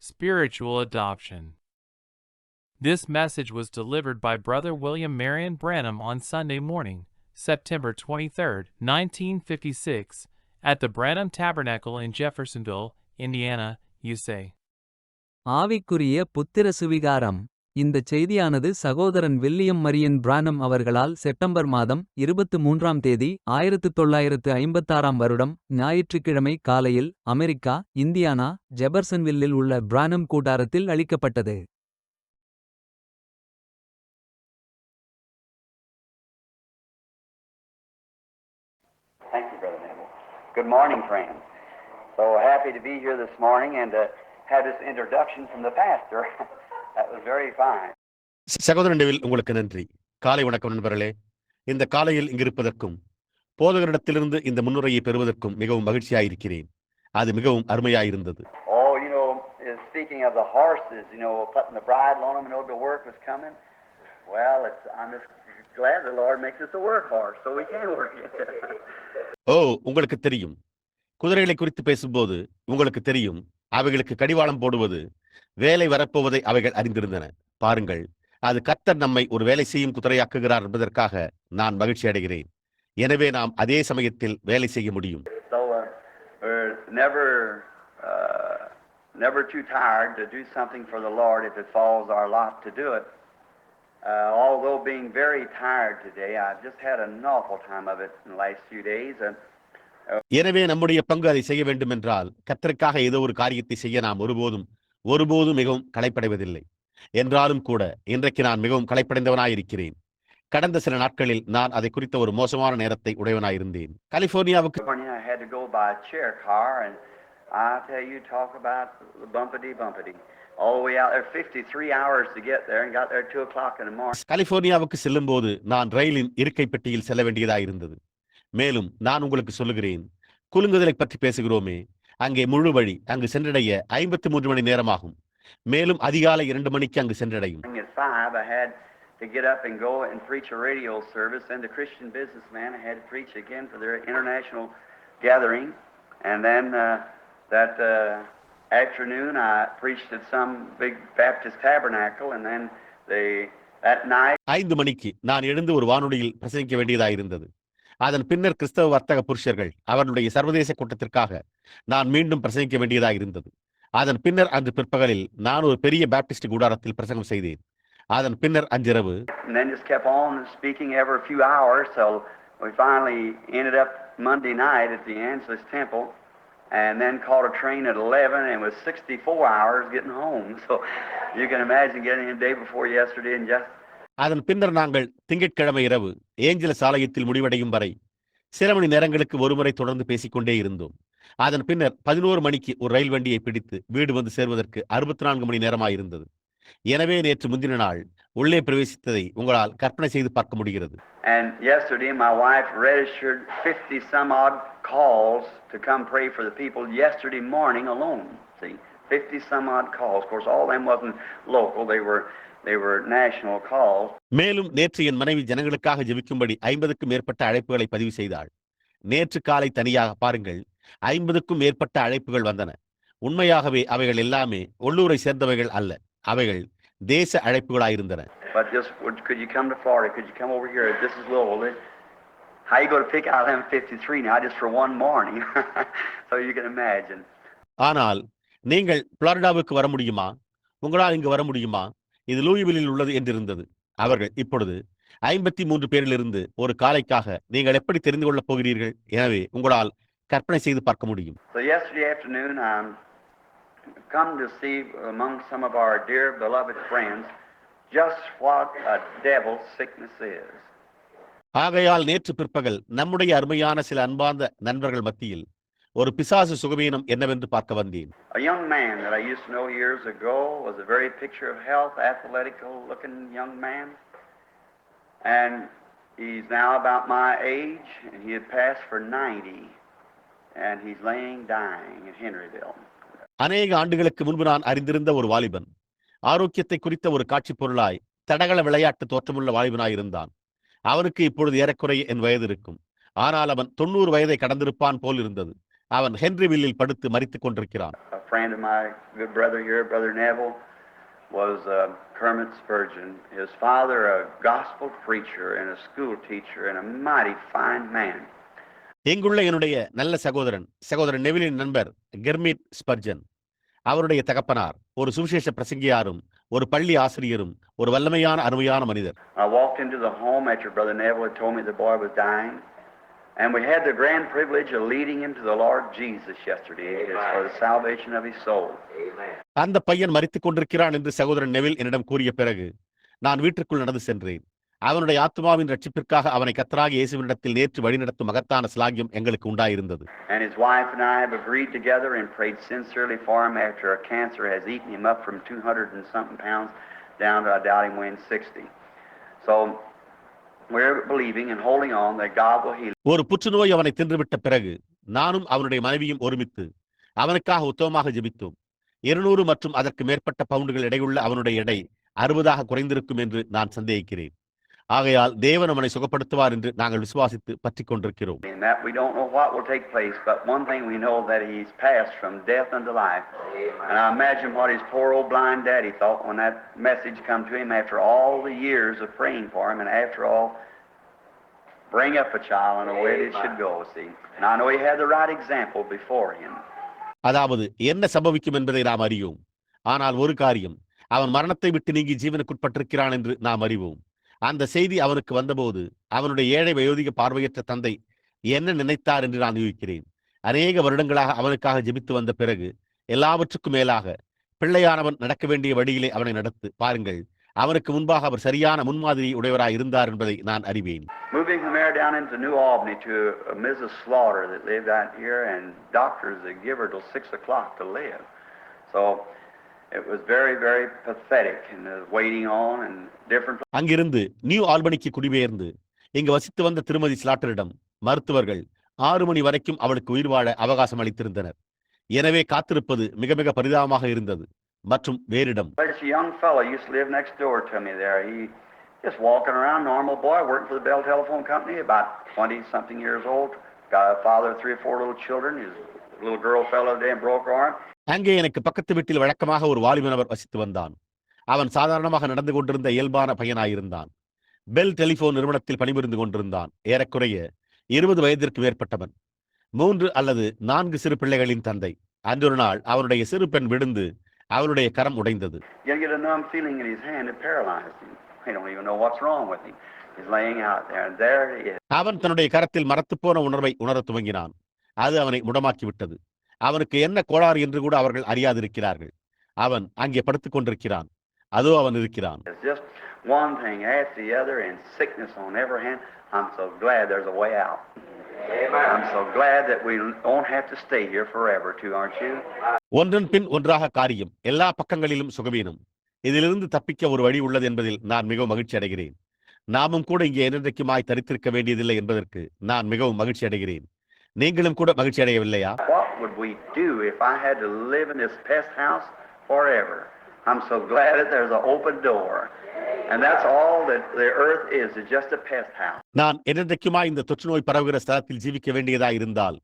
Spiritual Adoption. This message was delivered by Brother William Marion Branham on Sunday morning, September 23, 1956, at the Branham Tabernacle in Jeffersonville, Indiana, USA. ஆவிக்குரிய புத்திர சுவிகாரம். இந்த செய்தியானது சகோதரன் William Marian பிரானம் அவர்களால் September மாதம் 23ஆம் தேதி 1956ஆம் வருடம் ஞாயிற்றுக்கிழமை காலையில் அமெரிக்கா, இந்தியானா, ஜெபர்சன்வில்லில் உள்ள பிரானம் கூடாரத்தில் அளிக்கப்பட்டது. Thank you, Brother Neville. Good morning, friends. So happy to be here this morning and to have this introduction from the pastor. That was very fine. சகோதரன் டெவில், உங்களுக்கு நன்றி. காலை வணக்கம் நண்பர்களே. இந்த காலையில் இங்கிருப்பதற்கும் போதகரிடத்திலிருந்து இந்த முன்னுரையை பெறுவதற்கும் மிகவும் மகிழ்ச்சியாயிருக்கிறேன். அது மிகவும் அருமையாயிருந்தது. Oh, speaking of the horses, putting the bridle on them, the work was coming. Well, I'm just glad the Lord makes us a work horse, so we can work it. உங்களுக்கு தெரியும். குதிரைகளை குறித்து பேசும்போது உங்களுக்கு தெரியும், அவைகளுக்கு கடிவாளம் போடுவது வேலை வரப்போவதை அவைகள் அறிந்திருந்தன. பாருங்கள், அது கர்த்தர் நம்மை ஒரு வேலை செய்யும் குதிரையாக்குகிறார் என்பதற்காக நான் மகிழ்ச்சி அடைகிறேன். எனவே நாம் அதே சமயத்தில் வேலை செய்ய முடியும். Never too tired to do something for the Lord if it falls our lot to do it. Although being very tired today, I've just had an awful time of it in the last few days. எனவே நம்முடைய பங்கு அதை செய்ய வேண்டும் என்றால் கர்த்தருக்காக ஏதோ ஒரு காரியத்தை செய்ய நாம் ஒருபோதும் மிகவும் களைப்படைவதில்லை. என்றாலும் கூட இன்றைக்கு நான் மிகவும் களைப்படைந்தவனாயிருக்கிறேன். கடந்த சில நாட்களில் நான் அதை குறித்த ஒரு மோசமான நேரத்தை உடையவனாயிருந்தேன். கலிபோர்னியாவுக்கு கலிபோர்னியாவுக்கு செல்லும் போது நான் ரயிலின் இருக்கை பெட்டியில் செல்ல வேண்டியதாயிருந்தது. மேலும் நான் உங்களுக்கு சொல்லுகிறேன், குலுங்குதலை பற்றி பேசுகிறோமே, அங்கே முழு வழி அங்கு சென்றடைய 53 மணி நேரமாகும். மேலும் அதிகாலை 2 மணிக்கு அங்கு சென்றடையும். To get up and go and preach a radio service, and the Christian businessman I had to preach again for their international gathering, and then that afternoon I preached at some big Baptist tabernacle, and then that night 5 மணிக்கு நான் எழுந்து ஒரு வானொலியில் பிரசங்கிக்க வேண்டியதாயிருந்தது. அதன் பின்னர் கிறிஸ்தவ வர்த்தக புருஷர்கள் அவர்களுடைய சர்வதேச கூட்டத்திற்காக நான் மீண்டும் பிரசங்கிக்க வேண்டியதாயிருந்தது. அதன் பின்னர் அன்று பிற்பகலில் நான் ஒரு பெரிய பாப்டிஸ்ட் கூடாரத்தில் பிரசங்கம் செய்தேன். அதன் பின்னர் அன்றிரவு Monday night at the Angeles Temple, and then caught a train at 11 and was 64 hours getting home. So you can imagine getting in the day before yesterday and just. அதன் பின்னர் நாங்கள் திங்கட்கிழமை இரவு ஏஞ்சலஸ் ஆலயத்தில் முடிவடையும் வரை சில மணி நேரங்களுக்கு ஒருமுறை தொடர்ந்து பேசிக்கொண்டே இருந்தோம். அதன் பின்னர் 11 மணிக்கு ஒரு ரயில் வண்டியை பிடித்து வீடு வந்து சேர்வதற்கு 64 மணி நேரமாயிருந்தது. எனவே நேற்று முந்தின நாள் உள்ளே பிரவேசித்ததை உங்களால் கற்பனை செய்து பார்க்க முடிகிறது. And yesterday my wife registered 50 some odd calls to come pray for the people yesterday morning alone. See, 50 some odd calls. Of course all them wasn't local, they were national calls. மேலும் நேற்று என் மனைவி ஜனங்களுக்காக ஜெபிக்கும்படி 50க்கும் மேற்பட்ட அழைப்புகளை பதிவு செய்தாள். நேற்று காலை தனியாக பாருங்கள், 50க்கும் மேற்பட்ட அழைப்புகள் வந்தன. உண்மையாகவே அவைகள் எல்லாமே உள்ளூரை சேர்ந்தவைகள் அல்ல, அவைகள் தேச அழைப்புகளாயிருந்தன. But just could you come to Florida? Could you come over here? This is Louisville. How you going to pick out them 53 now just for one morning? So you can imagine. ஆனால் நீங்கள் புளோரிடாவுக்கு வர முடியுமா? உங்களால் இங்கு வர முடியுமா? இது லூயிவில்லில் உள்ளது என்றிருந்தது. அவர்கள் இப்பொழுது 53 பேரிலிருந்து ஒரு காலைக்காக நீங்கள் எப்படி தெரிந்து கொள்ளப் போகிறீர்கள்? எனவே உங்களால் கற்பனை செய்து பார்க்க முடியும். So yesterday afternoon come to see among some of our dear beloved friends just what a devil's sickness is. ஆகையால் நேற்று பிற்பகல் நம்முடைய அருமையான சில அன்பார்ந்த நண்பர்கள் மத்தியில் ஒரு பிசாசு சுகவீனம் என்னவென்று பார்க்க வந்தேன். A young man that I used to know years ago was a very picture of health, athletic looking young man, and he's now about my age, and he had passed for 90, and he's laying dying in Henryville. அநேக ஆண்டுகளுக்கு முன்பு நான் அறிந்திருந்த ஒரு வாலிபன், ஆரோக்கியத்தை குறித்த ஒரு காட்சி பொருளாய் தடகள விளையாட்டு தோற்றமுள்ள வாலிபனாயிருந்தான். அவனுக்கு இப்பொழுது ஏறக்குறைய என் வயது இருக்கும். ஆனால் அவன் 90 வயதை கடந்திருப்பான் போல் இருந்தது. அவன் ஹென்ரிவில்லில் படுத்து மரித்துக் கொண்டிருக்கிறான். A friend of my good brother here, Brother Neville, was Kermit Spurgeon. His father, a gospel preacher and a school teacher and a mighty fine man. இங்குள்ள என்னுடைய நல்ல சகோதரன் நெவிலின் நண்பர் கெர்மிட் ஸ்பர்ஜன். அவருடைய தகப்பனார் ஒரு சுவிசேஷ பிரசங்கியாரும் ஒரு பள்ளி ஆசிரியரும் ஒரு வல்லமையான அருமையான மனிதர். I walked into the home after Brother Neville had told me the boy was dying, and we had the grand privilege of leading him to the Lord Jesus yesterday for the salvation of his soul. அந்த பையன் மரித்துக் கொண்டிருக்கிறான் என்று சகோதரன் Neville என்னிடம் கூறிய பிறகு நான் வீட்டிற்குள் நடந்து சென்றேன். அவனுடைய ஆத்மாவின் ரட்சிப்பிற்காக அவனை கர்த்தராகிய இயேசுவினிடத்தில் நேற்று வழிநடத்தும் மகத்தான ஸ்லாகியம் எங்களுக்கு உண்டாயிருந்தது. And his wife and I have agreed together and prayed sincerely for him after a cancer has eaten him up from 200 and something pounds down to, I doubt him weighing 60. So we're believing and holding on that God will heal. ஒரு புற்றுநோய் அவனை தின்றுவிட்ட பிறகு நானும் அவனுடைய மனைவியும் ஒருமித்து அவனுக்காக உத்தமமாக ஜெபித்தோம். 200 மற்றும் அதற்கு மேற்பட்ட பவுண்டுகள் எடையுள்ள அவனுடைய எடை 60 குறைந்திருக்கும் என்று நான் சந்தேகிக்கிறேன். ஆகையால் தேவன் அவனை சுகப்படுத்துவார் என்று நாங்கள் விசுவாசித்து பற்றிக் கொண்டிருக்கிறோம். In that we don't know what will take place, but one thing we know that he's passed from death unto life. And I imagine what his poor old blind daddy thought when that message come to him after all the years of praying for him, and after all, bring up a child in the way it should go, see. And I know he had the right example before him. அதாவது என்ன சம்பவிக்கும் என்பதை நாம் அறியோம். ஆனால் ஒரு காரியம், அவன் மரணத்தை விட்டு நீங்கி ஜீவனுக்குட்பட்டிருக்கிறான் என்று நாம் அறிவோம். அந்த செய்தி அவனுக்கு வந்தபோது அவனுடைய ஏழை வயோதிக பார்வையற்ற தந்தை என்ன நினைத்தார் என்று நான் யூகிக்கிறேன். அநேக வருடங்களாக அவனுக்காக ஜெபித்து வந்த பிறகு எல்லாவற்றுக்கும் மேலாக பிள்ளையானவன் நடக்க வேண்டிய வழியிலே அவனை நடத்து பாருங்கள். அவனுக்கு முன்பாக அவர் சரியான முன்மாதிரி உடையவராய் இருந்தார் என்பதை நான் அறிவேன். Moving from there down into New Albany to Mrs. Slaughter that lived out here, and doctors that give her till 6 o'clock to live. So it was very, very pathetic and waiting on and different. அங்கிருந்து new ஆல்பனிக்கு குடிபெயர்ந்து இங்கு வசித்து வந்த திருமதி ஸ்லாட்டரிடம் மருத்துவர்கள் 6 மணி வரைக்கும் அவளுக்கு உயிர் வாழ அவகாசம் அளித்திருந்தனர். எனவே காத்திருப்பது மிக மிக பரிதாபமாக இருந்தது. மற்றும் வேறிடம். There's a young fellow used to live next door to me there. He just walking around, normal boy, working for the Bell Telephone Company, about 20-something years old. Got a father of 3 or 4 little children. His little girl fell over there and broke her arm. அங்கே எனக்கு பக்கத்து வீட்டில் வழக்கமாக ஒரு வாலிபனவர் வசித்து வந்தான். அவன் சாதாரணமாக நடந்து கொண்டிருந்த இயல்பான பையனாயிருந்தான். பெல் டெலிபோன் நிறுவனத்தில் பணிபுரிந்து கொண்டிருந்தான். ஏறக்குறைய 20 வயதிற்கு மேற்பட்டவன். 3 அல்லது 4 சிறு பிள்ளைகளின் தந்தை. அன்றொரு நாள் அவனுடைய சிறு பெண் விழுந்து அவனுடைய கரம் உடைந்தது. You get a numb feeling in his hand that paralyzed him. They don't even know what's wrong with him. He's laying out there, and there he is. அவன் தன்னுடைய கரத்தில் மரத்துப்போன உணர்வை உணரத் துவங்கினான். அது அவனை முடமாக்கி விட்டது. அவனுக்கு என்ன கோளாறு என்று கூட அவர்கள் அறியாதிருக்கிறார்கள். அவன் அங்கே படுத்துக் கொண்டிருக்கிறான். அதோ அவன் இருக்கிறான். It's just one thing after the other, and sickness on every hand. I'm so glad there's a way out. I'm so glad that we don't have to stay here forever too, aren't you? ஒன்றன் பின் ஒன்றாக காரியம். எல்லா பக்கங்களிலும் சுகவீனம். இதிலிருந்து தப்பிக்க ஒரு வழி உள்ளது என்பதில் நான் மிகவும் மகிழ்ச்சி அடைகிறேன். நாமும் கூட இங்கே என்றைக்குமாய் தரித்திருக்க வேண்டியதில்லை என்பதற்கு நான் மிகவும் மகிழ்ச்சி அடைகிறேன். நீங்களும் கூட மகிழ்ச்சி அடையவில்லையா? What would we do if I had to live in this pest house forever? I'm so glad that there's an open door. And that's all that the earth is just a pest house. நான் என்றைக்குமாய் இந்த தொற்றுநோய் பரவுகிற ஸ்தலத்தில் ஜீவிக்க வேண்டியதா இருந்தால்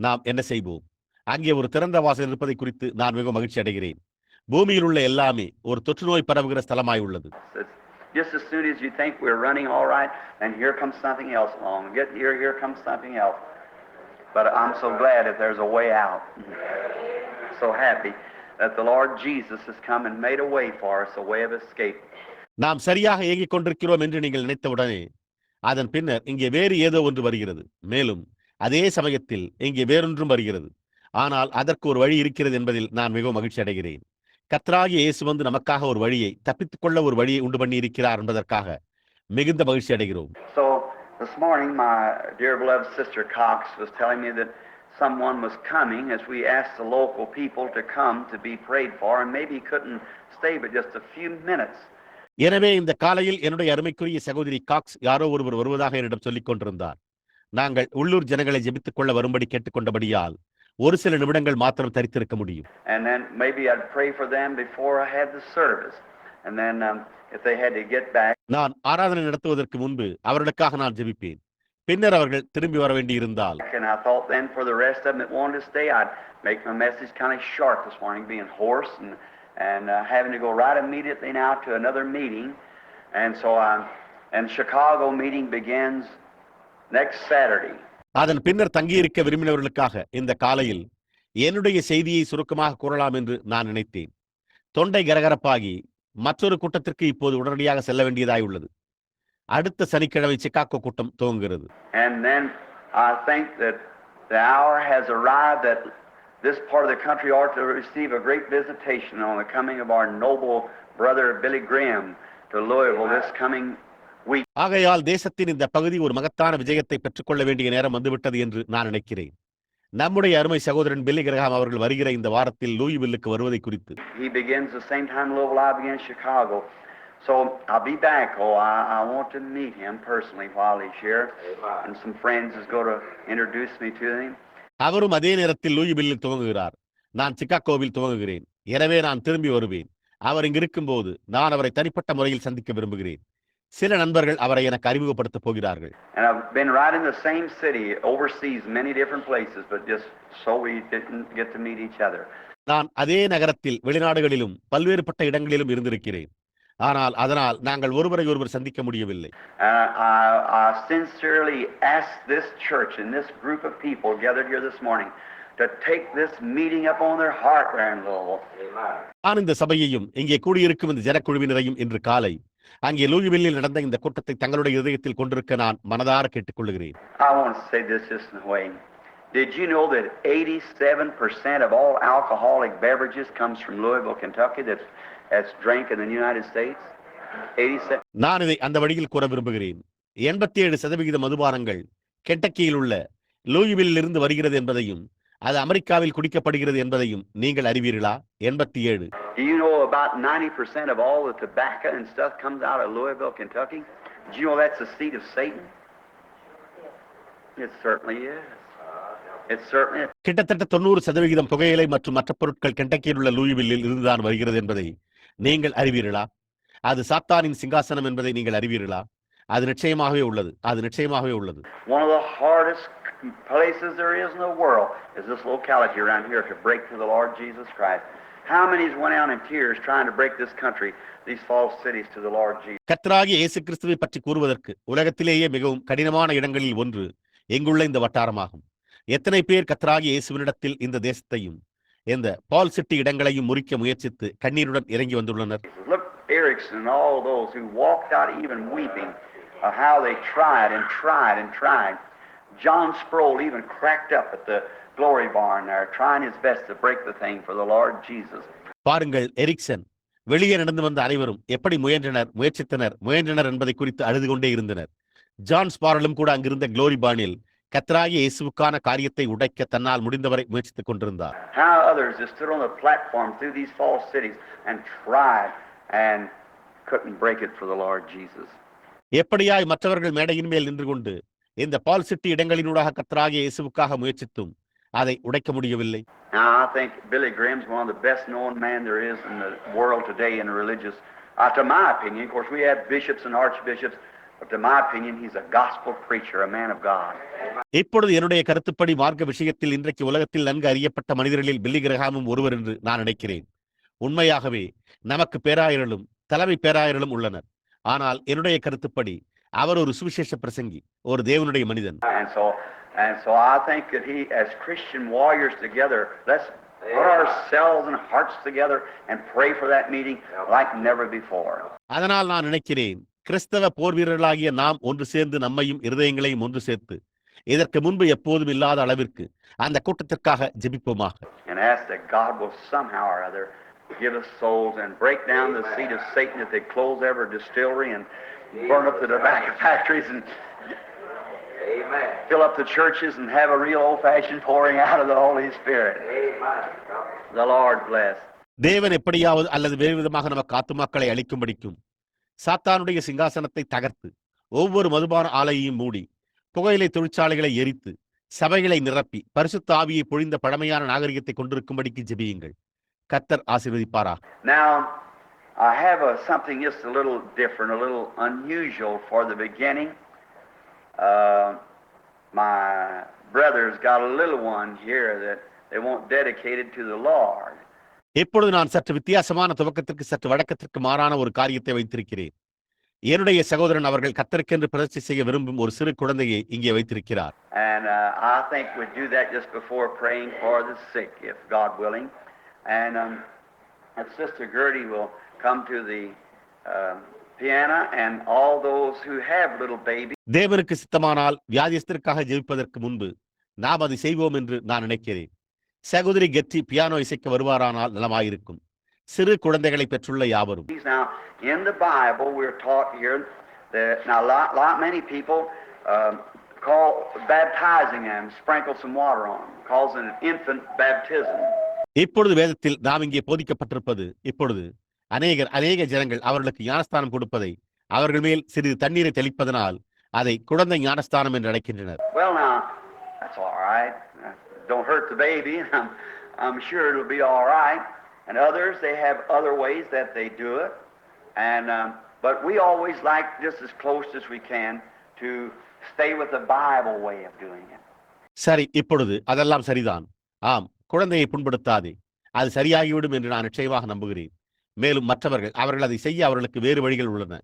நாம் என்ன செய்வோம்? அங்கே ஒரு திறந்த வாசல் இருப்பதை குறித்து நான் மிகவும் மகிழ்ச்சி அடைகிறேன். பூமியில் உள்ள எல்லாமே ஒரு தொற்றுநோய் பரவுகிற ஸ்தலமாய் உள்ளது. Just as soon as you think we're running all right, and here comes something else along. Here comes something else. But I'm so glad that there's a way out. So happy that the Lord Jesus has come and made a way for us, a way of escape. நாம் சரியாக இயங்கிக் கொண்டிருக்கிறோம் என்று நீங்கள் நினைத்தவுடனே அதன் பின்னர் இங்கே வேறு ஏதோ ஒன்று வருகிறது. மேலும் அதே சமயத்தில் இங்கே வேறொன்றும் வருகிறது. ஆனால் அதற்கு ஒரு வழி இருக்கிறது என்பதில் நான் மிகவும் மகிழ்ச்சி அடைகிறேன். கர்த்தராகிய இயேசு வந்து நமக்காக ஒரு வழியை, தப்பித்துக் கொள்ள ஒரு வழியை உண்டு பண்ணி இருக்கிறார் என்பதற்காக மிகுந்த மகிழ்ச்சி அடைகிறோம். So this morning my dear beloved sister Cox was telling me that someone was coming as we asked the local people to come to be prayed for, and maybe he couldn't stay but just a few minutes. எனவே இந்த காலையில் என்னுடைய அருமைக்குரிய சகோதரி Cox யாரோ ஒருவர் வருவதாக என்னிடம் சொல்லிக் கொண்டிருந்தார். நாங்கள் உள்ளூர் ஜனங்களை ஜெபித்துக் கொள்ள வரும்படி கேட்டுக்கொண்டபடியால் ஒரு சில நிமிடங்கள் மாத்திரம் தரித்திருக்க முடியும். And then maybe I'd pray for them before I had the service. And then if they had to get back. நான் ஆராதனை நடத்துவதற்கு முன்பு அவர்களுக்காக நான் ஜெபிப்பேன். பின்னர் அவர்கள் திரும்பி வர வேண்டியிருந்தால் And I thought then for the rest of them that wanted to stay, I'd make my message kind of short this morning, being hoarse and having to go right immediately now to another meeting. And so and Chicago meeting begins next Saturday. அதன் பின்னர் தங்கியிருக்க விரும்பினவர்களுக்காக இந்த காலையில் என்னுடைய செய்தியை சுருக்கமாக கூறலாம் என்று நான் நினைத்தேன். தொண்டை கரகரப்பாகி மற்றொரு கூட்டத்திற்கு இப்போது உடனடியாக செல்ல வேண்டியதாய் உள்ளது. அடுத்த சனிக்கிழமை சிகாகோ கூட்டம் துவங்குகிறது. And then I think that the hour has arrived that this part of the country ought to receive a great visitation on the coming of our noble brother Billy Graham to Louisville this coming week. ஆகையால் தேசத்தின் இந்த பகுதி ஒரு மகத்தான விஜயத்தை பெற்றுக்கொள்ள வேண்டிய நேரம் வந்துவிட்டது என்று நான் நினைக்கிறேன். நம்முடைய அருமை சகோதரன் பில்லி கிரஹாம் அவர்கள் வருகிற இந்த வாரத்தில் லூயிவில்லுக்கு வருவதை குறித்து He begins the same time Louisville, I begin Chicago. So I'll be back. I want to meet him personally while he's here. And some friends is going to introduce me to him. அவரும் அதே நேரத்தில் லூயிவில்லில் துவங்குகிறார். நான் சிகாகோவில் துவங்குகிறேன். எனவே நான் திரும்பி வருவேன். அவர் இங்கு இருக்கும்போது நான் அவரை தனிப்பட்ட முறையில் சந்திக்க விரும்புகிறேன். சில நண்பர்கள் அவரை எனக்கு அறிமுகப்படுத்த போகிறார்கள். And I've been right in the same city, overseas, many different places, but just so we didn't get to meet each other. நான் அதே நகரத்தில் வெளிநாடுகளிலும் பல்வேறுபட்ட இடங்களிலும் இருந்திருக்கிறேன். ஆனால் அதனால் நாங்கள் ஒருவரை ஒருவர் சந்திக்க முடியவில்லை. I sincerely ask this church and this group of people gathered here this morning to take this meeting up on their heart there in Louisville. நான் இந்த சபையையும் இங்கே கூடியிருக்கும் இந்த ஜனக்குழுவினரையும் இன்று காலை அங்கே லூயிவில்லில் நடந்த இந்த கூட்டத்தை தங்களுடைய இதயத்தில் கொண்டிருக்க நான் மனதார கேட்டுக்கொள்கிறேன். I want to say this just in a way. Did you know that 87% of all alcoholic beverages comes from Louisville, Kentucky, that's drank in the United States? 87. நான் இதை அந்த வழியில் கூற விரும்புகிறேன். 87% மதுபானங்கள் கென்டக்கியில் உள்ள லூயிவில்லில் இருந்து வருகிறது என்பதையும் அது அமெரிக்காவில் குடிக்கப்படுகிறது என்பதையும் நீங்கள் அறிவீர்களா? 87. Do you know about 90% of all the tobacco and stuff comes out of Louisville, Kentucky? Do you know that's the seat of Satan? It certainly is. It certainly is. கிட்டத்தட்ட 90% புகையிலை மற்றும் மற்ற பொருட்கள் கென்டக்கியில் உள்ள லூயிவில்லில் இருந்துதான் வருகிறது என்பதை நீங்கள் அறிவீர்களா? அது சாத்தானின் சிங்காசனம் என்பதை நீங்கள் அறிவீர்களா? அது நிச்சயமாகவே உள்ளது. அது நிச்சயமாகவே உள்ளது. One of the hardest places there is in the world is this locality around here to break to the Lord Jesus Christ. How many's went out in tears trying to break this country, these false cities to the Lord Jesus? கர்த்தராகிய இயேசு கிறிஸ்துவை பற்றி கூறுவதற்கு உலகத்திலேயே மிகவும் கடினமான இடங்களில் ஒன்று எங்குள்ள இந்த வட்டாரமாகும். எத்தனை பேர் கர்த்தராகிய இயேசுவினிடத்தில் இந்த தேசத்தையும் இந்த பால் சிட்டி இடங்களையும் முறிக்க முயற்சித்து கண்ணீருடன் இறங்கி வந்துள்ளனர். Look, Erickson and all those who walked out even weeping of how they tried and tried and tried. John Sproul even cracked up at the Glory Barn there, trying his best to break the thing for the Lord Jesus. பாருங்கள், Ericsson வெளியே நடந்து வந்த அனைவரும் எப்படி முயன்றனர் என்பதை குறித்து அழுது கொண்டே இருந்தனர். ஜான் ஸ்பாரலும் கூட அங்கிருந்த குளோரி பார்னில் கர்த்தராகிய இயேசுவுக்கான காரியத்தை உடைக்க தன்னால் முடிந்தவரை முயற்சித்துக் கொண்டிருந்தார். How others just stood on the platform through these false cities and tried and couldn't break it for the Lord Jesus. எப்படியாய் மற்றவர்கள் மேடையின் மேல் நின்று கொண்டு இந்த பால் சிட்டி இடங்களினூடாக கர்த்தராகிய இயேசுவுக்காக முயற்சித்தும் அதை உடைக்க முடியவில்லை. Now I think Billy Graham's one of the best known men there is in the world today in religious. To my opinion, of course, we have bishops and archbishops, but to my opinion, he's a gospel preacher, a man of God. இப்பொழுது என்னுடைய கருத்துப்படி மார்க்க விஷயத்தில் இன்றைக்கு உலகத்தில் நன்கு அறியப்பட்ட மனிதர்களில் பில்லி கிரஹாமும் ஒருவர் என்று நான் நினைக்கிறேன். உண்மையாகவே நமக்கு பேராயர்களும் தலைமை பேராயர்களும் உள்ளனர். ஆனால் என்னுடைய கருத்துப்படி அவர் ஒரு சுவிசேஷ பிரசங்கி, ஒரு தேவனுடைய மனிதன். And so I think that he, as Christian warriors together, let's put ourselves and hearts together and pray for that meeting like never before. அதனால் நான் நினைக்கிறேன், கிறிஸ்தவ போர் வீரர்களாகிய நாம் ஒன்று சேர்ந்து நம்மையும் இருதயங்களையும் ஒன்று சேர்த்து இதற்கு முன்பு எப்போதும் இல்லாத அளவிற்கு அந்த கூட்டத்திற்காக ஜெபிப்போமாக. And ask that God will somehow or other give us souls and break down the seed of Satan if they close every distillery and burn up the tobacco factories and Amen. Fill up the churches and have a real old-fashioned pouring out of the Holy Spirit. Amen. The Lord bless. தேவன் எப்படியாவது அல்லது வேறு விதமாக நமக்கு ஆத்துமாக்களை அளிக்கும்படிக்கும் சாத்தானுடைய சிங்காசனத்தை தகர்த்து ஒவ்வொரு மதுபான ஆலையையும் மூடி புகையிலை தொழிற்சாலைகளை எரித்து சபைகளை நிரப்பி பரிசுத்த ஆவியை பொழிந்த பழமையான நாகரிகத்தை கொண்டிருக்கும்படிக்கு ஜெபியுங்கள். கர்த்தர் ஆசீர்வதிப்பாராக. Now I have something just a little different, a little unusual for the beginning. my brother's got a little one here that they want dedicated to the Lord. இப்பொழுது நான் சற்று வித்தியாசமான துவக்கத்திற்கு சற்று வழக்கத்திற்கு மாறான ஒரு காரியத்தை வைத்திருக்கிறேன். என்னுடைய சகோதரன் அவர்கள் கர்த்தருக்கென்று பிரதிஷ்டை செய்ய விரும்பும் ஒரு சிறு குழந்தையை இங்கே வைத்திருக்கிறார். And I think we'd do that just before praying for the sick, if God willing. And Sister Gertie will come to the piano, and all those who have little babies. தேவனுக்கு சித்தமானால் வியாதியஸ்தருக்காக ஜெபிப்பதற்கு முன்பு நாம் அதை செய்வோம் என்று நான் நினைக்கிறேன். சகோதரி கெட்டி பியானோ இசைக்க வருவாரானால் நலமாயிருக்கும். சிறு குழந்தைகளை பெற்றுள்ள யாவரும். Now in the Bible we're taught here that now many people call baptizing them, sprinkle some water on them, calls it an infant baptism. இப்பொழுது வேதத்தில் நாம் இங்கே போதிக்கப்பட்டிருப்பது இப்பொழுது அநேக ஜனங்கள் அவர்களுக்கு ஞானஸ்தானம் கொடுப்பதை அவர்கள் மேல் சிறிது தண்ணீரை தெளிப்பதனால் அதை குழந்தை ஞானஸ்தானம் என்று அழைக்கின்றனர். Well now that's all right. Don't hurt the baby. I'm sure it'll be all right. And others, they have other ways that they do it. And but we always like just as close as we can to stay with the Bible way of doing it. சரி, இப்பொழுது அதெல்லாம் சரிதான். ஆம், குழந்தையை புண்படுத்தாதே, அது சரியாகிவிடும் என்று நான் நிச்சயமாக நம்புகிறேன். மேலும் மற்றவர்கள் அவர்கள் அதை செய்ய அவர்களுக்கு வேறு வழிகள் உள்ளன.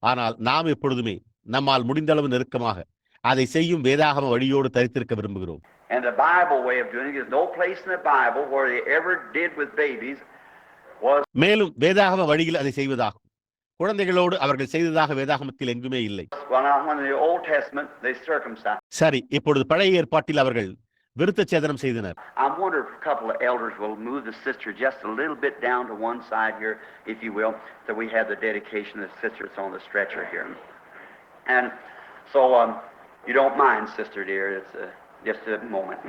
ஆனால் நாம் எப்பொழுதுமே நம்மால் முடிந்தளவு நெருக்கமாக அதை செய்யும் வேதாகம வழியோடு தரித்திருக்க விரும்புகிறோம். And the Bible way of doing it is no place in the Bible where they ever did with babies was. மேலும் வேதாகம வழியில் அதை செய்வதாகும். குழந்தைகளோடு அவர்கள் செய்ததாக வேதாகமத்தில் எங்குமே இல்லை. Well now in the Old Testament they circumcised. சரி, இப்பொழுது பழைய ஏற்பாட்டில் அவர்கள் விருத்த சேதனம் செய்தனர். I wonder if a couple of elders will move the sister just a little bit down to one side here, if you will, so we have the dedication of the sister that's on the stretcher here. And so you don't mind, sister dear, it's just a moment.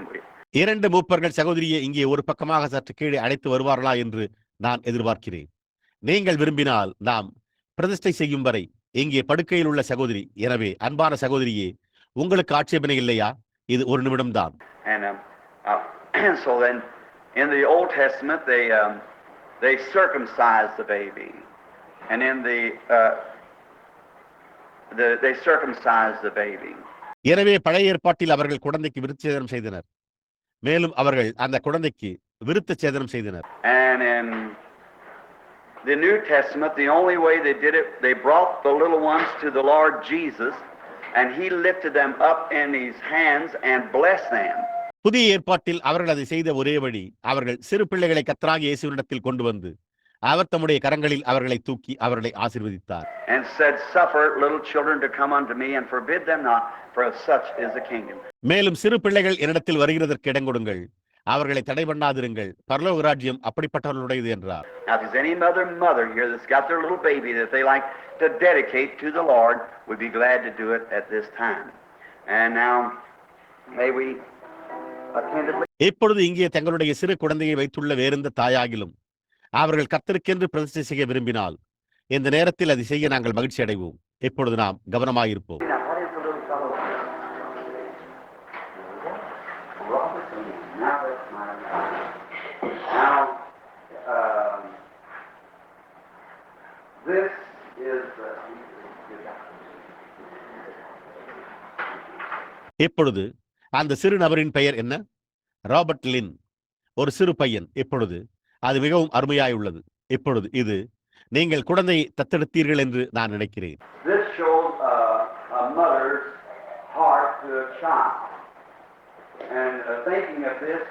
இரண்டு மூப்பர்கள் சகோதரியை இங்கே ஒரு பக்கமாக சற்று கீழே அழைத்து வருவார்களா என்று நான் எதிர்பார்க்கிறேன். நீங்கள் விரும்பினால் நாம் பிரதிஷ்டை செய்யும் வரை இங்கே படுக்கையில் உள்ள சகோதரி. எனவே அன்பான சகோதரியே, உங்களுக்கு ஆட்சேபனை இல்லையா? இது ஒரு நிமிடம் தான். And so then in the Old Testament they circumcised the baby, and in they circumcised the baby. எனவே பழைய ஏற்பாட்டில் அவர்கள் குழந்தைக்கு விருத்தசேதனம் செய்தனர். மேலும் அவர்கள் அந்த குழந்தைக்கு விருத்தசேதனம் செய்தனர். And in the New Testament the only way they did it, they brought the little ones to the Lord Jesus and he lifted them up in his hands and blessed them. புதிய ஏற்பாட்டில் அவர்கள் அதை செய்த ஒரே வழி, அவர்கள் சிறு பிள்ளைகளை கர்த்தராகிய இயேசுவினிடத்தில் கொண்டு வந்து அவர் தம்முடைய கரங்களில் அவர்களை தூக்கி அவர்களை ஆசீர்வதித்தார். And said, suffer little children to come unto me and forbid them not, for such is the kingdom. மேலும் சிறு பிள்ளைகள் என்னிடத்தில் வருகிறதற்கு இடங்கொடுங்கள், அவர்களை தடை பண்ணாதிருங்கள், பரலோக ராஜ்யம் அப்படிப்பட்டவர்களுடையது என்றார். Now if there's any mother here that's got their little baby that they like to dedicate to the Lord, we'd be glad to do it at this time. And now may we attentively. இப்பொழுது இங்கே தங்களுடைய சிறு குழந்தையை வைத்துள்ள வேறெந்த தாயாகிலும் அவர்கள் கர்த்தருக்கென்று பிரதிஷ்டை செய்ய விரும்பினால் இந்த நேரத்தில் அதை செய்ய நாங்கள் மகிழ்ச்சி அடைவோம். இப்பொழுது நாம் கவனமாயிருப்போம். இப்பொழுது அந்த சிறு நபரின் பெயர் என்ன? ராபர்ட் லின், ஒரு சிறு பையன். இப்பொழுது அது மிகவும் அருமையாய் உள்ளது. இப்பொழுது இது நீங்கள் குழந்தையை தத்தெடுத்தீர்கள் என்று நான் நினைக்கிறேன். This shows a mother's heart to a child. And thinking of this,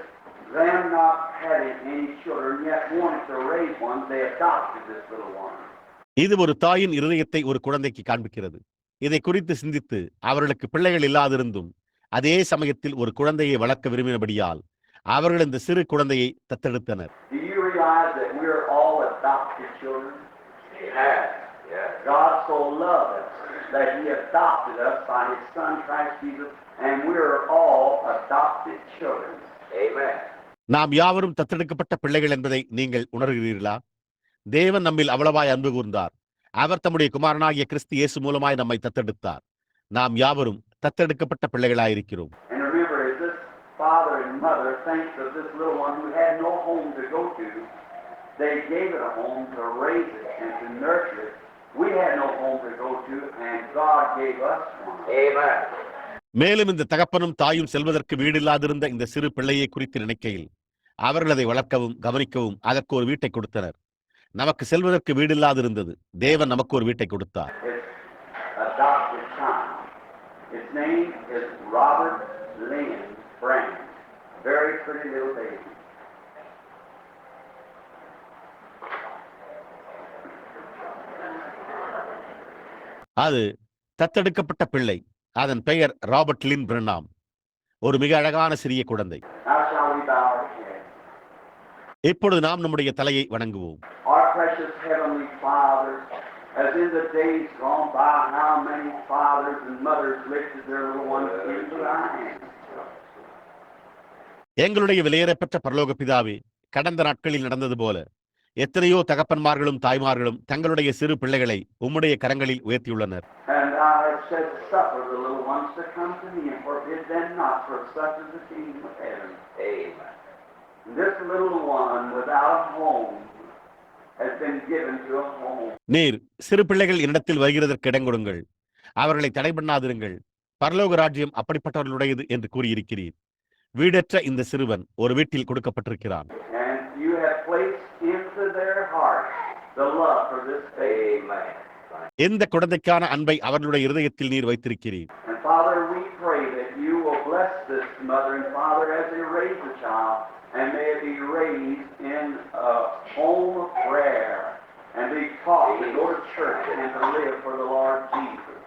them not having any children yet wanting to raise one, they adopted this little one. இது ஒரு தாயின் இருதயத்தை ஒரு குழந்தைக்கு காண்பிக்கிறது. இதை குறித்து சிந்தித்து அவர்களுக்கு பிள்ளைகள் இல்லாதிருந்தும் அதே சமயத்தில் ஒரு குழந்தையை வளர்க்க விரும்பினபடியால் அவர்கள் இந்த சிறு குழந்தையை தத்தெடுத்தனர். Do you realize that we are all adopted children? Yes. God so loved us that he adopted us by his son Christ Jesus, and we are all adopted children. Amen. நாம் யாவரும் தத்தெடுக்கப்பட்ட பிள்ளைகள் என்பதை நீங்கள் உணர்கிறீர்களா? தேவன் நம்மில் அவ்வளவாய் அன்பு கூர்ந்தார். அவர் தம்முடைய குமாரனாகிய கிறிஸ்து இயேசு மூலமாய் நம்மை தத்தெடுத்தார். நாம் யாவரும் தத்தெடுக்கப்பட்ட பிள்ளைகளாயிருக்கிறோம். And remember, as this father and mother thinks of this little one who had no home to go to, they gave it a home to raise it and to nurture it. We had no home to go to, and God gave us one. Amen. மேலும் இந்த தகப்பனும் தாயும் செல்வதற்கு வீடில்லாதிருந்த இந்த சிறு பிள்ளையை குறித்து நினைக்கையில் அவர்கள் அதை வளர்க்கவும் கவனிக்கவும் அதற்கு ஒரு வீட்டை கொடுத்தனர். நமக்கு செல்வதற்கு வீடில்லாதிருந்தது. தேவன் நமக்கு ஒரு வீட்டை கொடுத்தார். அது தத்தெடுக்கப்பட்ட பிள்ளை. அதன் பெயர் ராபர்ட் லின் பிரணாம். ஒரு மிக அழகான சிறிய குழந்தை. இப்பொழுது நாம் நம்முடைய தலையை வணங்குவோம். As in the days gone by, how many fathers and mothers lifted their little ones into our hands. எங்களுடைய விலையேறப்பெற்ற பரலோக பிதாவே, கடந்த நாட்களில் நடந்தது போல எத்தனையோ தகப்பன்மார்களும் தாய்மார்களும் தங்களுடைய சிறு பிள்ளைகளை உம்முடைய கரங்களில் உயர்த்தியுள்ளனர். And I have said, suffer the little ones to come to me and forbid them not, for such is the kingdom of heaven. Amen. And this little one without a home has been given to a home. நீர் சிறு பிள்ளைகள் என்னிடத்தில் வருகிறதற்கு இடம் கொடுங்கள், அவர்களை தடை பண்ணாதிருங்கள், பரலோக ராஜ்யம் அப்படிப்பட்டவர்களுடையது என்று கூறியிருக்கிறீர். வீடற்ற இந்த சிறுவன் ஒரு வீட்டில் கொடுக்கப்பட்டிருக்கிறான். You have placed into their hearts the love for this baby. இந்த குழந்தைக்கான அன்பை அவர்களுடைய இதயத்தில் நீர் வைத்திருக்கிறீர். And Father, we pray that you will bless this mother and father as they raise the child, and may it be raised in a home of prayer and be taught to go to church and to live for the Lord Jesus.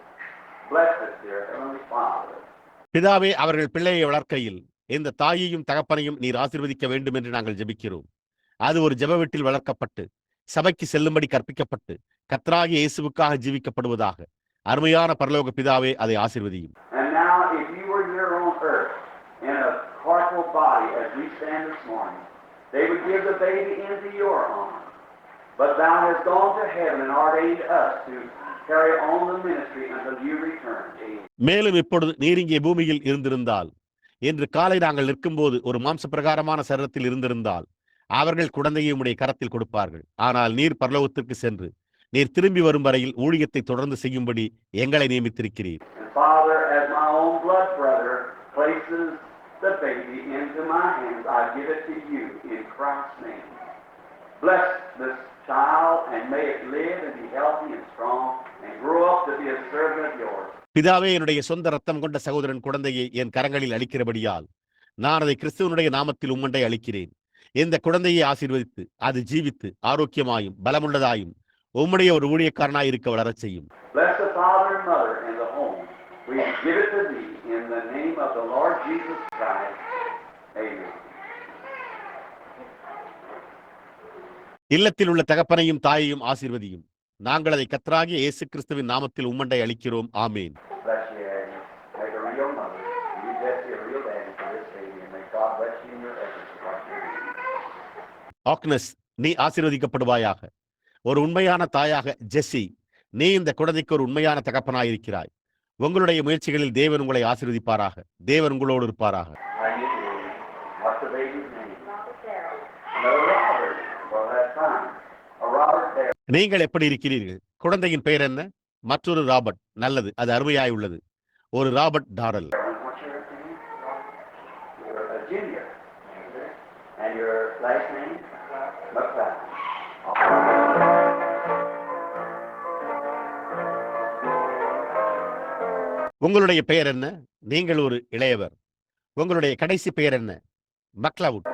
Bless us, dear Heavenly Father. பிதாவே, அவர்கள் பிள்ளையை வளர்க்கையில் இந்த தாயையும் தகப்பனையும் நீர் ஆசீர்வதிக்க வேண்டும் என்று நாங்கள் ஜெபிக்கிறோம். அது ஒரு ஜெப வீட்டில் வளர்க்கப்பட்டு சபைக்கு செல்லும்படி கற்பிக்கப்பட்டு கர்த்தராகிய இயேசுவுக்காக ஜீவிக்கப்படுவதாக. அருமையான பரலோக பிதாவே, அதை ஆசீர்வதியும். And now if you were here on earth in a corporal body as we stand this morning, they would give the baby into your arms. But thou hast gone to heaven and ordained us to carry on the ministry until you return. மேலும் இப்பொழுது நீர் இங்கே பூமியில் இருந்திருந்தால், இன்று காலை நாங்கள் நிற்கும்போது ஒரு மாம்ச பிரகாரமான சரீரத்தில் இருந்திருந்தால், அவர்கள் குழந்தையை உம்முடைய கரத்தில் கொடுப்பார்கள். ஆனால் நீர் பரலோகத்திற்கு சென்று நீர் திரும்பி வரும் வரையில் ஊழியத்தை தொடர்ந்து செய்யும்படி எங்களை நியமித்திருக்கிறீர். பிதாவே, என்னுடைய சொந்த ரத்தம் கொண்ட சகோதரன் குழந்தையை என் கரங்களில் அளிக்கிறபடியால் நான் அதை கிறிஸ்துவனுடைய நாமத்தில் உம்மண்டை அளிக்கிறேன். இந்த குழந்தையை ஆசீர்வதித்து அது ஜீவித்து ஆரோக்கியமாயும் பலமுள்ளதாயும் உம்முடைய ஒரு ஊழியக்காரனாய் இருக்க வளரச் செய்யும். இல்லத்தில் உள்ள தகப்பனையும் தாயையும் ஆசீர்வதியும். நாங்கள் அதை கர்த்தராகிய இயேசு கிறிஸ்துவின் நாமத்தில் உம்மண்டை அளிக்கிறோம். ஆமேன். ஆக்னஸ், நீ ஆசீர்வதிக்கப்படுவாயாக. ஒரு உண்மையான தாயாக ஜெஸ்ஸி, நீ இந்த குழந்தைக்கு ஒரு உண்மையான தகப்பனாயிருக்கிறாய். உங்களுடைய முயற்சிகளில் தேவன் உங்களை ஆசீர்வதிப்பாராக. தேவன் உங்களோடு இருப்பாராக. நீங்கள் எப்படி இருக்கிறீர்கள்? குழந்தையின் பெயர் என்ன? மற்றொரு ராபர்ட். நல்லது, அது அருமையாய் உள்ளது. ஒரு ராபர்ட் டாரல். உங்களுடைய பெயர் என்ன? நீங்கள் ஒரு இளையவர். உங்களுடைய கடைசி பெயர் என்ன? மக்லவுட்.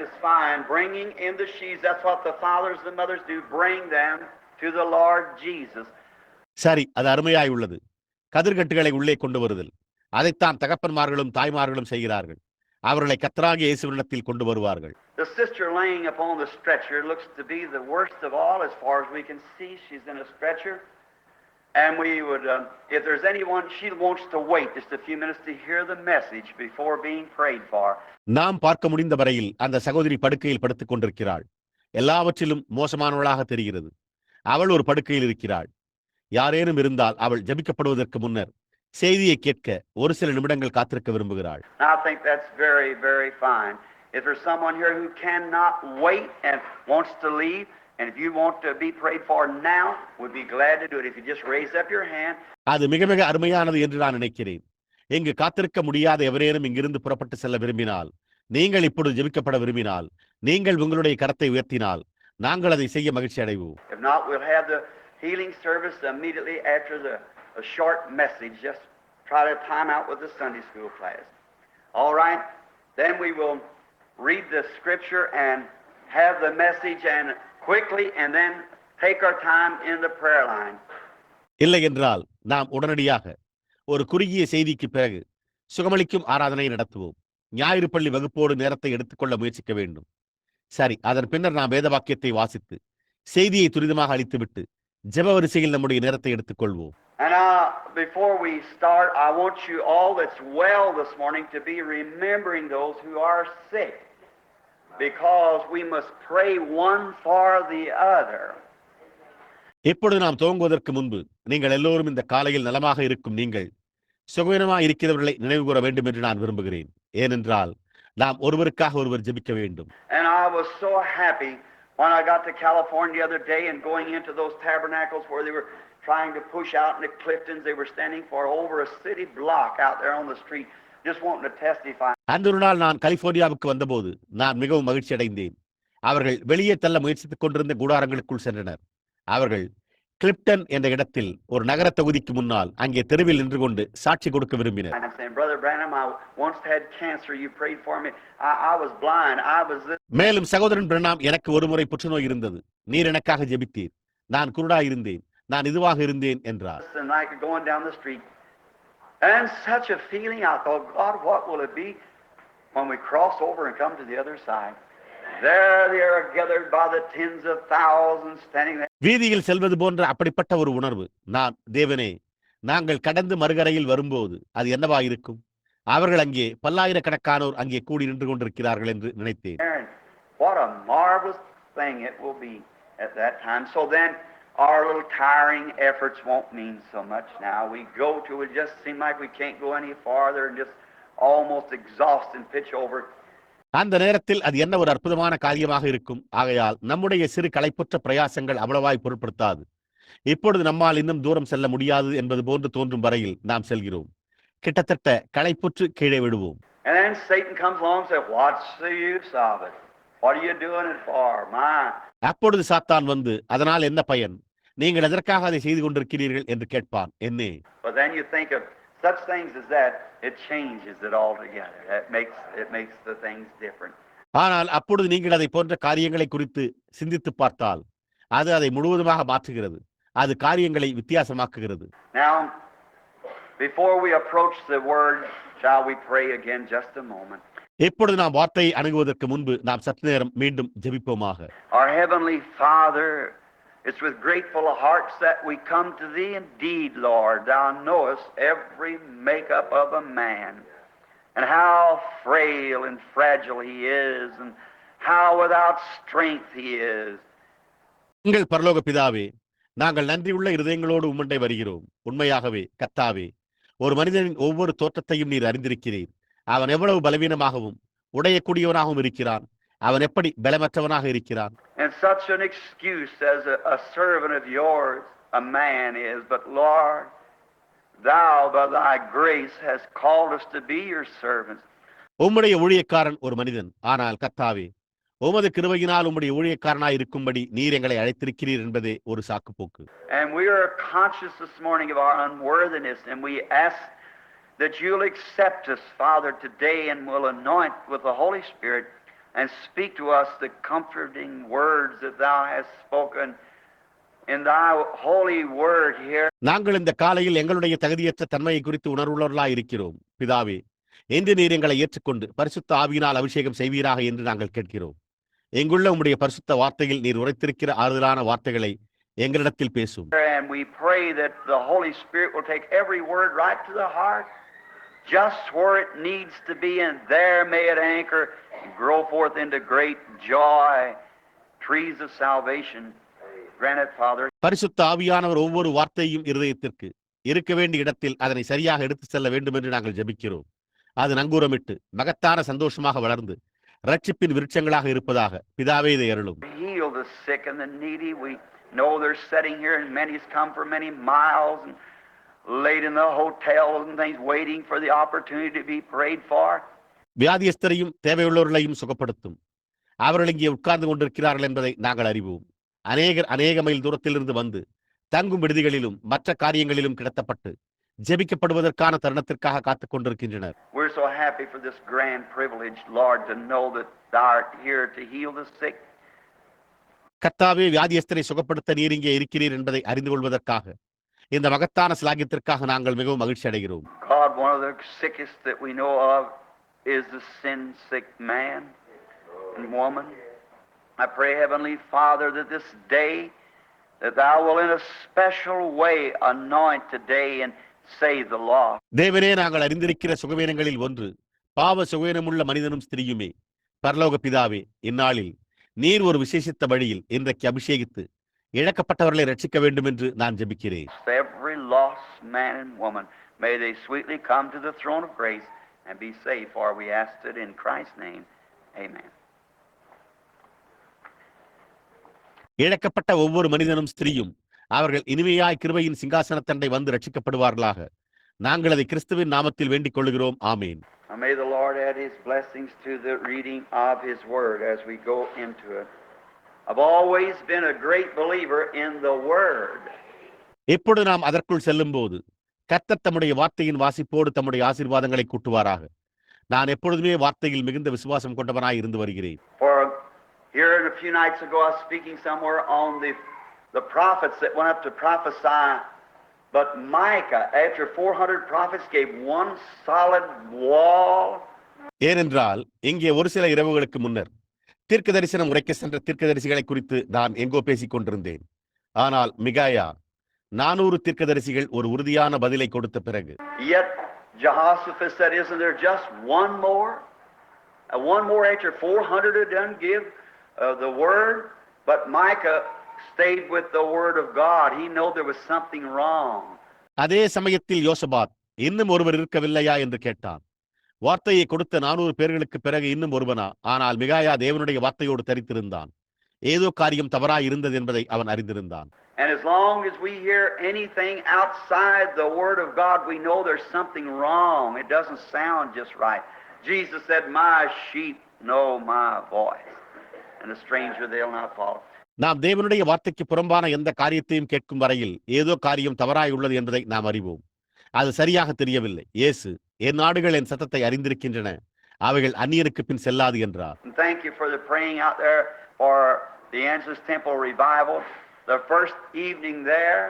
is fine. Bringing in the sheaves, that's what the fathers and mothers do, bring them to the Lord Jesus. சரி, அது அருமையாய் உள்ளது. கதிர்கட்டுகளை உள்ளே கொண்டு வருதல். அதைத்தான் தகப்பன்மார்களும் தாய்மார்களும் செய்கிறார்கள். அவர்களை கர்த்தராகிய இயேசுவினிடத்தில் கொண்டு வருவார்கள். The sister laying upon the stretcher looks to be the worst of all as far as we can see. She's in a stretcher. And we would, if there's anyone, she wants to wait just a few minutes to hear the message before being prayed for. நாம் பார்க்க முடிந்த வரையில் அந்த சகோதரி படுக்கையில் படுத்துக் கொண்டிருக்கிறாள். எல்லாவற்றிலும் மோசமானவளாக தெரிகிறது. அவள் ஒரு படுக்கையில் இருக்கிறாள். யாரேனும் இருந்தால் அவள் ஜெபிக்கப்படுவதற்கு முன்னர் செய்தியை கேட்க ஒரு சில நிமிடங்கள் காத்திருக்க விரும்புகிறாள். I think that's very, very fine. If there's someone here who cannot wait and wants to leave, and if you want to be prayed for now, we'd be glad to do it. If you just raise up your hand. அது மிக மிக அருமையானது என்று நான் நினைக்கிறேன். இங்கு காத்திருக்க முடியாத எவரேனும் இங்கிருந்து புறப்பட்டு செல்ல விரும்பினால், நீங்கள் இப்பொழுது ஜெபிக்கப்பட விரும்பினால், நீங்கள் உங்களுடைய கரத்தை உயர்த்தினால், நாங்கள் அதை செய்ய மகிழ்ச்சி அடைவோம். If not, we'll have the healing service immediately after a short message. Just try to time out with the Sunday school class. All right? Then we will read the scripture and have the message and quickly and then take our time in the prayer line. இல்லை என்றால் நாம் உடனடியாக ஒரு குறுகிய செய்திக்கு பிறகு சுகமளிக்கும் ஆராதனை நடத்துவோம். ஞாயிறு பள்ளி வகுப்போடு நேரத்தை எடுத்துக்கொள்ள முயற்சிக்க வேண்டும். சரி, அதன் பின்னர் நாம் வேத வாக்கியத்தை வாசித்து செய்தியை துரிதமாக அளித்துவிட்டு ஜெப வரிசையில் நம்முடைய நேரத்தை எடுத்துக்கொள்வோம். And before we start, I want you all that's well this morning to be remembering those who are sick, because we must pray one for the other. இப்பொழுது நாம் துவங்குவதற்கு முன்பு நீங்கள் எல்லோரும் இந்த காலையில் நலமாக இருக்கும் நீங்கள் சுகவீனமாக இருக்கிறவர்களை நினைவு கூற வேண்டும் என்று நான் விரும்புகிறேன். ஏனென்றால் நாம் ஒருவருக்காக ஒருவர் ஜெபிக்க வேண்டும். And I was so happy when I got to California the other day and going into those tabernacles where they were trying to push out in the Cliftons. They were standing for over a city block out there on the street, just wanting to testify. அந்த ஒரு நாள் நான் கலிபோர்னியாவுக்கு வந்தபோது நான் மிகவும் மகிழ்ச்சி அடைந்தேன். அவர்கள் வெளியே தள்ள முயற்சித்துக் கொண்டிருந்த கூடாரங்களுக்குள் சென்றனர். அவர்கள் கிளிப்டன் என்ற இடத்தில் ஒரு நகர தொகுதிக்கு முன்னால் அங்கே தெருவில் நின்று கொண்டு சாட்சி கொடுக்க விரும்பினர். I'm saying, Brother Branham, I once had cancer. You prayed for me. I was blind. I was this. மேலும் சகோதரன் பிரணாம், எனக்கு ஒருமுறை புற்றுநோய் இருந்தது. நீர் எனக்காக ஜெபித்தீர். நான் குருடா இருந்தேன். நான் இதுவாக இருந்தேன் என்றார். And like going down the street, and such a feeling. I thought, God, what will it be when we cross over and come to the other side? There they are gathered by the tens of thousands standing there. வீதியில் செல்வது போன்ற அப்படிப்பட்ட ஒரு உணர்வு. நான், தேவனே, நாங்கள் கடந்து மறுகரையில் வரும்போது அது என்னவா இருக்கும்? அவர்கள் அங்கே பல்லாயிரக்கணக்கானோர் அங்கே கூடி நின்று கொண்டிருக்கிறார்கள் என்று நினைத்தேன். What a marvelous thing it will be at that time. So then our little tiring efforts won't mean so much now. We go to it, just seem like we can't go any farther and just almost exhaust and pitch over. அந்த நேரத்தில் அது என்ன ஒரு அற்புதமான காரியமாக இருக்கும். ஆகையால் நம்முடைய சிறு களைப்புற்ற பிரயாசங்கள் அவ்வளவாய் பொருட்படுத்தாது. இப்பொழுது நம்மால் இன்னும் தூரம் செல்ல முடியாது என்பது போன்று தோன்றும் வரையில் நாம் செல்கிறோம். கிட்டத்தட்ட களைப்புற்று கீழே விடுவோம். And then Satan comes along and says, what's the use of it? What are you doing it for? அப்பொழுது சாத்தான் வந்து, அதனால் என்ன பயன்? நீங்கள் எதற்காக அதை செய்து கொண்டிருக்கிறீர்கள் என்று கேட்பான். என்னே? But then you think of such things as that, it changes it altogether. It makes the things different. ஆனால் அப்பொழுது நீங்கள் அதை போன்ற காரியங்களை குறித்து சிந்தித்து பார்த்தால் அது அதை முழுவதுமாக மாற்றுகிறது. அது காரியங்களை வித்தியாசமாக்குகிறது. Now, before we approach the word, shall we pray again just a moment? இப்பொழுது நாம் வார்த்தையை அணுகுவதற்கு முன்பு நாம் சற்று நேரம் மீண்டும் ஜெபிப்போமாக. Our heavenly Father, it's with grateful hearts that we come to Thee. Indeed, Lord, Thou knowest every makeup of a man, and how frail and fragile he is, and how without strength he is. எங்கள் பரலோக பிதாவே, நாங்கள் நன்றியுள்ள இருதயங்களோடு உம்மண்டை வருகிறோம். உண்மையாகவே கர்த்தாவே, ஒரு மனிதனின் ஒவ்வொரு தோற்றத்தையும் நீர் அறிந்திருக்கிறீர். அவன் எவ்வளவு பலவீனமாகவும் உடையக்கூடியவனாகவும் இருக்கிறான். அவன் எப்படி பலமற்றவனாக இருக்கிறான். And such an excuse as a servant of yours a man is, but Lord, Thou by Thy grace has called us to be your servants. உம்முடைய ஊழியக்காரன் ஒரு மனிதன். ஆனால் கர்த்தாவே, உமது கிருபையினால் உம்முடைய ஊழியக்காரனாய் இருக்கும்படி நீர் எங்களை அழைத்திருக்கிறீர் என்பதே ஒரு சாக்குப்போக்கு. And we are conscious this morning of our unworthiness, and we ask that you'll accept us, Father, today, and will anoint with the Holy Spirit and speak to us the comforting words that thou hast spoken in thy holy word here. நாங்கள் இந்த காலையில் எங்களுடைய தகுதியற்ற தன்மையை குறித்து உணர்வுள்ளவர்களாய் இருக்கிறோம். பிதாவே, இன்று நீர் எங்களை ஏற்றுக்கொண்டு பரிசுத்த ஆவியினால் அபிஷேகம் செய்வீராக என்று நாங்கள் கேட்கிறோம். எங்குள்ள உம்முடைய பரிசுத்த வார்த்தையில் நீர் உரைத்திருக்கிற ஆறுதலான வார்த்தைகளை எங்களிடத்தில் பேசும். And we pray that the Holy Spirit will take every word right to the heart, just where it needs to be, and there may it anchor and grow forth into great joy, trees of salvation. Grant it, Father. பரிசுத்த ஆவியானவர் ஒவ்வொரு வார்த்தையும் இருதயத்திற்கு இருக்க வேண்டிய இடத்தில் அதனை சரியாக எடுத்து செல்ல வேண்டும் என்று நாங்கள் ஜெபிக்கிறோம். அது நங்கூரமிட்டு மகத்தான சந்தோஷமாக வளர்ந்து ரட்சிப்பின் விருட்சங்களாக இருப்பதாக பிதாவே இதை அருளும். Heal the sick and the needy. We know they're sitting here, and many's come for many miles and laid in the hotels and things, waiting for the opportunity to be prayed for. வியாதியஸ்தரையும் தேவையுள்ளவர்களையும் சுகப்படுத்தும். அவர்கள் இங்கே உட்கார்ந்து கொண்டிருக்கிறார்கள் என்பதை நாங்கள் அறிவோம். அநேக mile தூரத்திலிருந்து வந்து தங்கும் விடுதிகளிலும் மற்ற காரியங்களிலும் கிடத்தப்பட்டு ஜெபிக்கப்படுவதற்கான தருணத்திற்காக காத்துக் கொண்டிருக்கின்றனர். We're so happy for this grand privilege, Lord, to know that thou art here to heal the sick. கர்த்தாவே, வியாதியஸ்தரை சுகப்படுத்த நீர் இங்கே இருக்கிறீர் என்பதை அறிந்து கொள்வதற்காக இந்த மகத்தான சிலாகியத்திற்காக நாங்கள் மிகவும் மகிழ்ச்சி அடைகிறோம். God, one of the sickest that we know of is the sin-sick man and woman. I pray, Heavenly Father, that this day that thou will in a special way anoint today and save the lost. தேவனே, நாங்கள் அறிந்திருக்கிற சுகவீனங்களில் ஒன்று பாவ சுகவீனமுள்ள மனிதனும் ஸ்திரீயுமே. பரலோக பிதாவே, இந்நாளில் நீர் ஒரு விசேஷித்த வழியில் இன்றைக்கு அபிஷேகித்து இழக்கப்பட்டவர்களை ரட்சிக்க வேண்டும் என்று நான் ஜெபிக்கிறேன். Every lost man and woman, may they sweetly come to the throne of grace and be saved, for we ask it in Christ's name. Amen. இழக்கப்பட்ட ஒவ்வொரு மனிதனும் ஸ்திரீயும் அவர்கள் இனிமையாய் கிருபையின் சிங்காசனத்தண்டை வந்து ரட்சிக்கப்படுவார்களாக. நாங்கள் அதை கிறிஸ்துவின் நாமத்தில் வேண்டிக் கொள்கிறோம். ஆமேன். May the Lord add his blessings to the reading of his word as we go into it. I've always been a great believer in the word. எப்பொழுது நாம் அதற்குள் செல்லும்போது கர்த்தர் தம்முடைய வார்த்தையின் வாசிப்போடு தம்முடைய ஆசீர்வாதங்களை கூட்டுவாராக. நான் எப்பொழுதுமே வார்த்தையில் மிகுந்த விசுவாசம் கொண்டவனாய் இருந்து வருகிறேன். For here a few nights ago I was speaking somewhere on the prophets that went up to prophesy, but Micah, after 400 prophets, gave one solid wall. ஏனென்றால் இங்கே ஒரு சில இரவுகளுக்கு முன்னர் தீர்க்க தரிசனம் உரைக்க சென்ற தீர்க்கதரிசிகளை குறித்து நான் எங்கோ பேசிக் கொண்டிருந்தேன். ஆனால் மிகாயா 400 தீர்க்கதரிசிகள் ஒரு உறுதியான பதிலை கொடுத்த பிறகு, Yet Jehoshaphat said, isn't there just one more? One more after 400 had done give the word, but Micah stayed with the word of God. He knew there was something wrong. அதே சமயத்தில் யோசபாத், இன்னும் ஒருவர் இருக்கவில்லையா என்று கேட்டான். வார்த்தையை கொடுத்த 400 பேர்களுக்கு பிறகு இன்னும் ஒருவனா? ஆனால் மிகாயா தேவனுடைய வார்த்தையோடு தரித்திருந்தான். ஏதோ காரியம் தவறாய் இருந்தது என்பதை அவன் அறிந்திருந்தான். And as long as we hear anything outside the word of God, we know there's something wrong. It doesn't sound just right. Jesus said, my sheep know my voice, and a stranger they'll not follow. நாம் தேவனுடைய வார்த்தைக்கு புறம்பான எந்த காரியத்தையும் கேட்கும் வரையில் ஏதோ காரியம் தவறாய் உள்ளது என்பதை நாம் அறிவோம். அது சரியாக தெரியவில்லை. இயேசு, என் ஆடுகள் என் சத்தத்தை அறிந்திருக்கின்றன, அவைகள் அந்நியருக்கு பின் செல்லாது என்றார். Thank you for the praying out there for the Angeles Temple revival. The first evening there,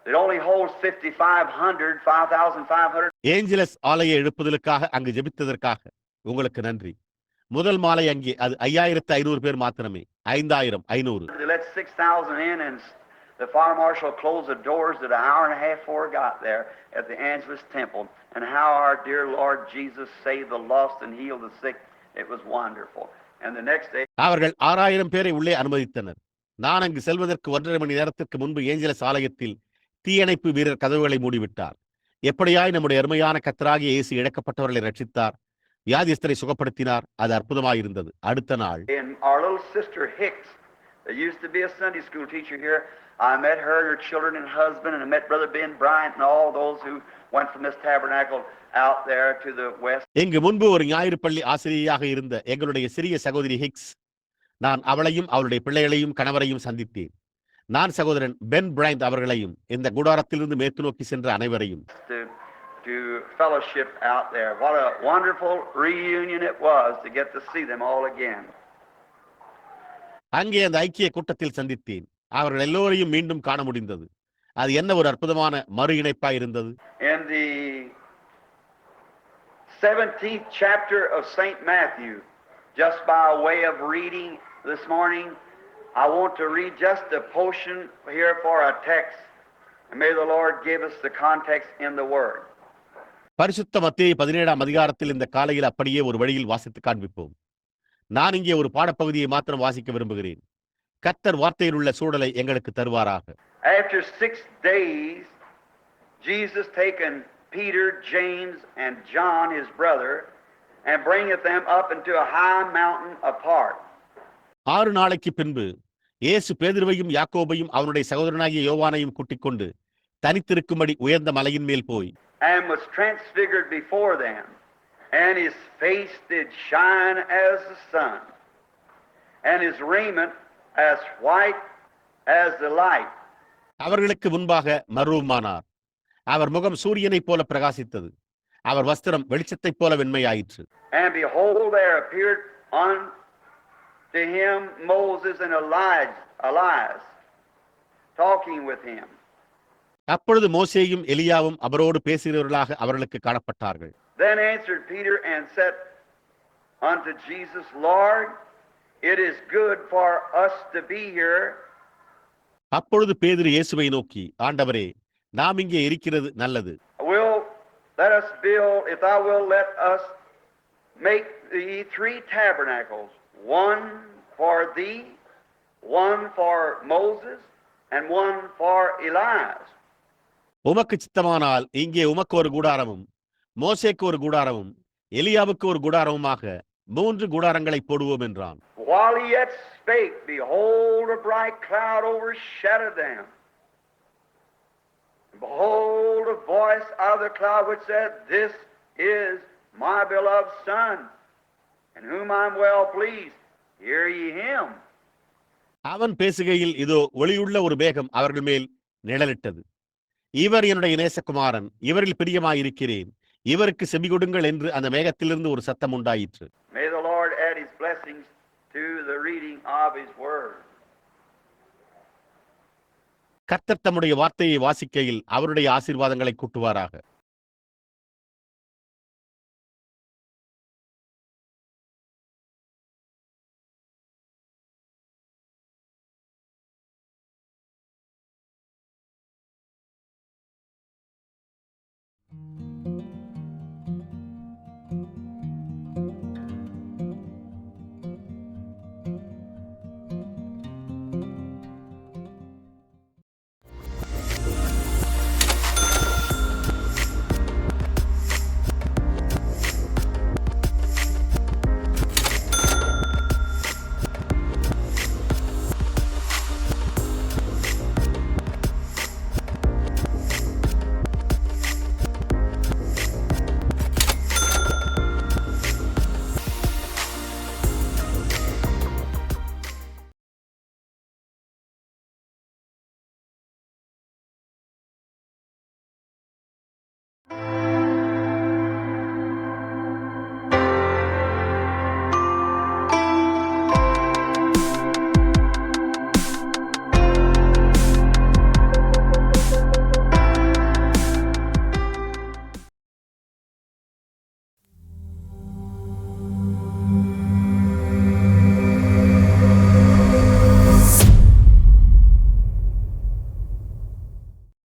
it only holds 5,500. Angeles ஆலய எழுப்புதலுக்காக அங்கு ஜெபித்ததற்காக உங்களுக்கு நன்றி. முதல் மாலை அங்கே அது 5,500 பேர் மாத்திரமே. 5,500. They let 6,000 in, and the fire marshal closed the doors at an hour and a half before it got there at the Angeles Temple. And how our dear Lord Jesus saved the lost and healed the sick. It was wonderful. And the next day, அவர்கள் 6,000 பேரை உள்ளே அனுமதித்தனர். நான் அங்கு செல்வதற்கு 1.5 மணி நேரத்திற்கு முன்பு Angeles ஆலயத்தில் தீயணைப்பு வீரர் கதவுகளை மூடிவிட்டார். எப்படியாய் நம்முடைய அருமையான கர்த்தராகிய இயேசு இழக்கப்பட்டவர்களை ரட்சித்தார், வியாதிஸ்தரை சுகப்படுத்தினார். அது அற்புதமாயிருந்தது. அடுத்த நாள், and our little sister Hicks, that used to be a Sunday school teacher here, I met her and her children and husband, and I met Brother Ben Bryant and all those who went from this tabernacle out there to the west. இங்கு முன்பு ஒரு ஞாயிறு பள்ளி ஆசிரியையாக இருந்த எங்களுடைய சிறிய சகோதரி Hicks, நான் அவளையும் அவளுடைய பிள்ளைகளையும் கணவரையும் சந்தித்தேன். நான் சகோதரன் பென் பிரைண்ட் அவர்களையும் இந்த கூடாரத்திலிருந்து மேற்கு நோக்கி சென்ற அனைவரையும். to fellowship out there. What a wonderful reunion it was to get to see them all again. அங்கே அந்த ஐக்கிய கூட்டத்தில் சந்தித்தேன். அவர்கள் எல்லோரையும் மீண்டும் காண முடிந்தது. அது என்ன ஒரு அற்புதமான மறு இணைப்பாய் இருந்தது. In the 17th chapter of St. Matthew, just by way of reading this morning, I want to read just a portion here for a text. And may the Lord give us the context in the Word. பரிசுத்த மத்தேயு 17ஆம் அதிகாரத்தில் இந்த காலையில் அப்படியே ஒரு வழியில் வாசித்து காண்பிப்போம். நான் இங்கே ஒரு பாடப்பகுதியை மாத்திரம் வாசிக்க விரும்புகிறேன். கர்த்தர் வார்த்தையில் உள்ள சூழலை எங்களுக்கு தருவாராக. After 6 days, Jesus taken Peter, James, and John, his brother, and bringeth them up into a high mountain apart. 6 நாளைக்கு பின்பு இயேசு பேதுருவையும் யாக்கோபையும் அவனுடைய சகோதரனாகிய யோவானையும் கூட்டிக் கொண்டு தனித்திருக்கும்படி உயர்ந்த மலையின் மேல் போய் And was transfigured before them, and his face did shine as the sun, and his raiment as white as the light. அவர்களுக்கு முன்பாக மறுரூபமானார். அவர் முகம் சூரியனைப் போல பிரகாசித்தது. அவர் வஸ்திரம் வெளிச்சத்தைப் போல வெண்மையாயிற்று. And behold, there appeared unto him Moses and Elias, talking with him. அப்பொழுது மோசேயும் எலியாவும் அவரோடு பேசுகிறவர்களாக அவர்களுக்கு காணப்பட்டார்கள். Then answered Peter and said unto Jesus, Lord, it is good for us to be here. அப்பொழுது பேதுரு இயேசுவை நோக்கி, ஆண்டவரே, நாம் இங்கே இருக்கிறது நல்லது. Let us build, if thou wilt, let us make thee 3 tabernacles, one for thee, one for Moses, and one for Elias. உமக்கு சித்தமானால் இங்கே உமக்கு ஒரு கூடாரமும் மோசேக்கு ஒரு கூடாரமும் எலியாவுக்கு ஒரு கூடாரமுமாக 3 கூடாரங்களை போடுவோம் என்றான். While he yet spake, behold, a bright cloud overshadowed them. Behold, a voice out of the cloud which said, This is my beloved Son, in whom I am well pleased. Hear ye him. அவன் பேசுகையில் இதோ ஒளியுள்ள ஒரு மேகம் அவர்கள் மேல் நிழலிட்டது. இவர் என்னுடைய நேசகுமாரன், இவரில் பிரியமாயிருக்கிறேன், இவருக்கு செவிகொடுங்கள் என்று அந்த மேகத்திலிருந்து ஒரு சத்தம் உண்டாயிற்று. May the Lord add his blessings to the reading of his word. கர்த்தர் தம்முடைய வார்த்தையை வாசிக்கையில் அவருடைய ஆசீர்வாதங்களை கூட்டுவாராக.